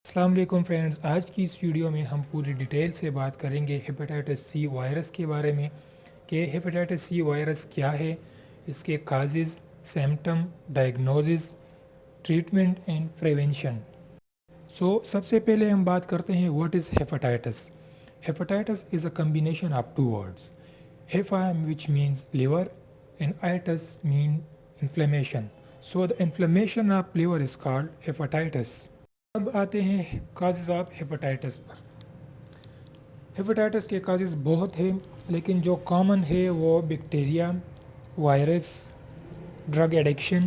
السلام علیکم فرینڈز، آج کی اس ویڈیو میں ہم پوری ڈیٹیل سے بات کریں گے ہیپاٹائٹس سی وائرس کے بارے میں کہ ہیپاٹائٹس سی وائرس کیا ہے، اس کے causes, symptom, diagnosis, treatment and prevention. سب سے پہلے ہم بات کرتے ہیں what is hepatitis. Hepatitis is a combination of two words, hepa which means liver and itis mean inflammation. So the inflammation of liver is called hepatitis. اب آتے ہیں causes of hepatitis per. Hepatitis کے causes بہت ہیں، لیکن جو common ہے وہ bacteria, virus, drug addiction,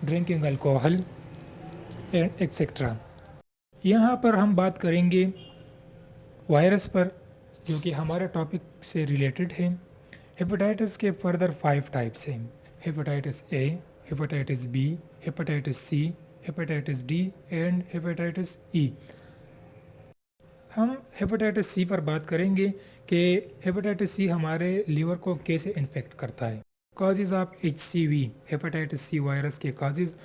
drinking alcohol and etcetera. یہاں پر ہم بات کریں گے وائرس پر، جو کہ ہمارے ٹاپک سے ریلیٹڈ ہے۔ ہیپاٹائٹس کے فردر 5 ٹائپس ہیں: hepatitis A, hepatitis B, hepatitis C, hepatitis D and hepatitis E. ہم ہیپاٹائٹس سی پر بات کریں گے کہ ہیپاٹائٹس سی ہمارے لیور کو کیسے انفیکٹ کرتا ہے۔ Causes of H C V, hepatitis C virus کے کازز۔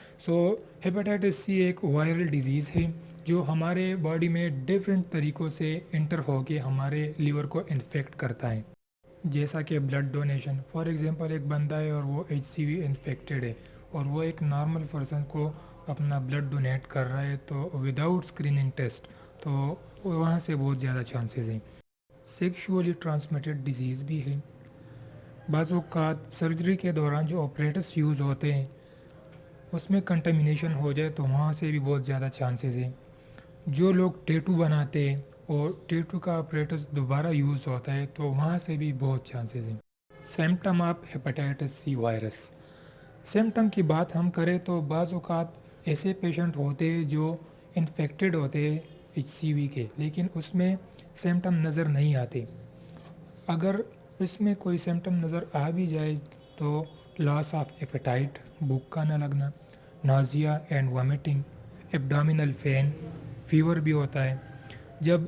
ہیپاٹائٹس سی ایک وائرل ڈیزیز ہے جو ہمارے باڈی میں ڈیفرنٹ طریقوں سے انٹر ہو کے ہمارے لیور کو انفیکٹ کرتا ہے، جیسا کہ بلڈ ڈونیشن۔ فار ایگزامپل، ایک بندہ ہے اور وہ ایچ سی وی انفیکٹڈ ہے اور وہ ایک نارمل پرسن کو اپنا بلڈ ڈونیٹ کر رہا ہے تو وداؤٹ اسکریننگ ٹیسٹ، تو وہاں سے بہت زیادہ چانسز ہیں۔ سیکشولی ٹرانسمیٹڈ ڈیزیز بھی ہے۔ بعض اوقات سرجری کے دوران جو آپریٹس یوز ہوتے ہیں اس میں کنٹامینیشن ہو جائے تو وہاں سے بھی بہت زیادہ چانسز ہیں۔ جو لوگ ٹیٹو بناتے ہیں اور ٹیٹو کا آپریٹس دوبارہ یوز ہوتا ہے تو وہاں سے بھی بہت چانسز ہیں۔ Symptom of hepatitis C virus. Symptom کی بات ہم کریں تو بعض اوقات ایسے پیشنٹ ہوتے ہیں جو انفیکٹڈ ہوتے ہیں ایچ سی وی کے، لیکن اس میں سمپٹم نظر نہیں آتے۔ اگر اس میں کوئی سمپٹم نظر آ بھی جائے تو لاس آف ایپیٹائٹ، بھوک کا نہ لگنا، nausea and vomiting, abdominal pain, fever بھی ہوتا ہے۔ جب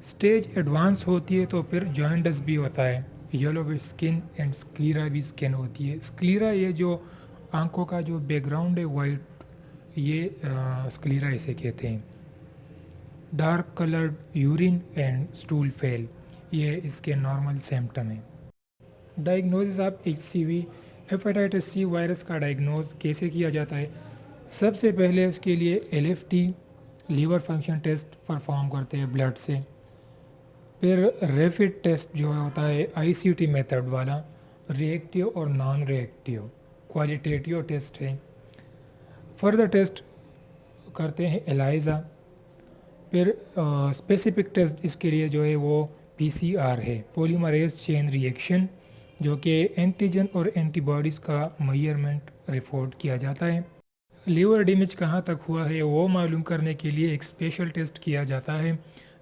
سٹیج ایڈوانس ہوتی ہے تو پھر جوائنٹس بھی ہوتا ہے، یلو اسکن اینڈ اسکلیرا بھی اسکن ہوتی ہے۔ اسکلیرا یہ جو آنکھوں کا جو بیک گراؤنڈ ہے وائٹ، یہ اسکلیرا اسے کہتے ہیں۔ Dark coloured urine and stool pale, یہ اس کے نارمل سمپٹم ہیں۔ Diagnosis of H C V, hepatitis C virus کا ڈائگنوز کیسے کیا جاتا ہے؟ سب سے پہلے اس کے لیے L F T liver function test perform کرتے ہیں بلڈ سے، پھر ریپڈ ٹیسٹ جو ہوتا ہے آئی سی ٹی میتھڈ والا، ری ایکٹیو اور نان ری ایکٹیو، کوالٹیٹیو ٹیسٹ ہے۔ فردر ٹیسٹ کرتے ہیں ایلائزا، پھر اسپیسیفک ٹیسٹ اس کے لیے جو ہے وہ پی سی آر ہے، پولیمریز چین ری ایکشن، جو کہ اینٹیجن اور اینٹی باڈیز کا میئرمنٹ رپورٹ کیا جاتا ہے۔ لیور ڈیمیج کہاں تک ہوا ہے وہ معلوم کرنے کے لیے ایک اسپیشل ٹیسٹ کیا جاتا ہے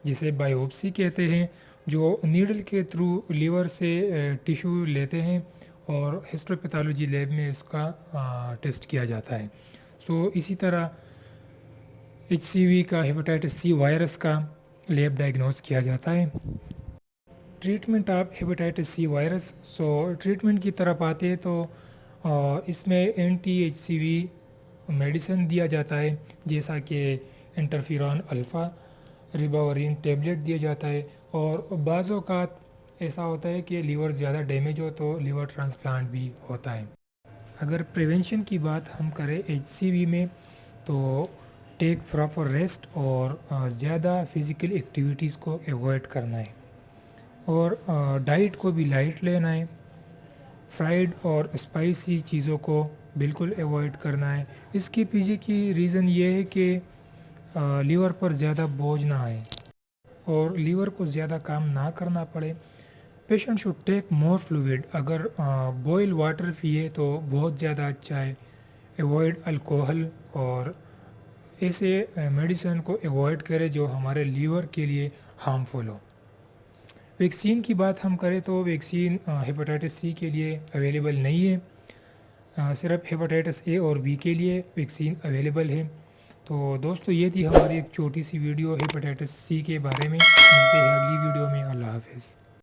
جسے بائیوپسی کہتے ہیں، جو نیڈل کے تھرو لیور سے ٹیشو لیتے ہیں اور ہسٹوپیتھولوجی لیب میں اس کا ٹیسٹ کیا جاتا ہے۔ اسی طرح ایچ سی وی کا، ہیپاٹائٹس سی وائرس کا لیب ڈائگنوز کیا جاتا ہے۔ Treatment of hepatitis C virus. Treatment کی طرف آتے تو اس میں anti H C V medicine دیا جاتا ہے، جیسا کہ انٹرفیرون الفا، ریباورین ٹیبلٹ دیا جاتا ہے، اور بعض اوقات ایسا ہوتا ہے کہ لیور زیادہ ڈیمیج ہو تو لیور ٹرانسپلانٹ بھی ہوتا ہے۔ اگر پریونشن کی بات ہم کریں ایچ سی وی میں تو ٹیک پراپر ریسٹ اور زیادہ فزیکل ایکٹیویٹیز کو ایوائڈ کرنا ہے، اور ڈائٹ کو بھی لائٹ لینا ہے۔ فرائیڈ اور اسپائسی چیزوں کو بالکل ایوائڈ کرنا ہے۔ اس کے پیچھے کی ریزن یہ ہے کہ لیور پر زیادہ بوجھ نہ آئے اور لیور کو زیادہ کام نہ کرنا پڑے۔ Patient should take more fluid, اگر بوائل واٹر پیے تو بہت زیادہ اچھا ہے۔ ایوائڈ الکوہل اور ایسے میڈیسن کو ایوائڈ کرے جو ہمارے لیور کے لیے ہارمفل ہو۔ ویکسین کی بات ہم کریں تو ویکسین ہیپاٹائٹس سی کے لیے اویلیبل نہیں ہے، صرف ہیپاٹائٹس اے اور بی کے لیے ویکسین اویلیبل ہے۔ تو دوستو، یہ تھی ہماری ایک چھوٹی سی ویڈیو ہیپاٹائٹس سی کے بارے میں۔ ملتے ہیں اگلی ویڈیو میں۔ اللہ حافظ۔